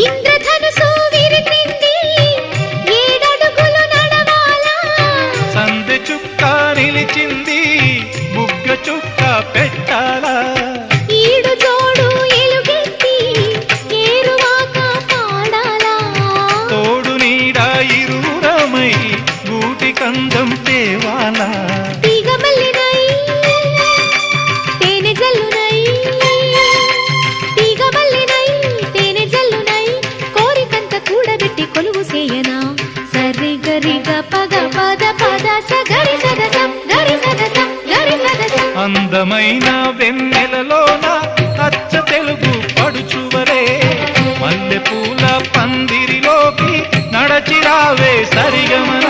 ఇంద్రధనుసు విరిసింది ఏడడుగులు నడవాలా సందె చుక్క నిలిచింది బుగ్గ చుక్క పెట్టాలా ఈడు జోడు ఎలుగెత్తి ఏరువాక పాడాలా తోడు నీడ ఇరువురమై గూటి కందం తేవాలా తీగమల్లినై తేనె జల్లునై తీగమల్లినై తేనె జల్లునై కోరికంత కూడబెట్టి కొలువు చేయనా సరి గరిగ పగ పద పద సగరి సదసం గరి సదసం గరి సదసం అందమైన వెన్నెలలోన అచ్చ తెలుగు పడుచువరే మల్లె పూల పందిరిలోకి నడచిరావే సరిగమన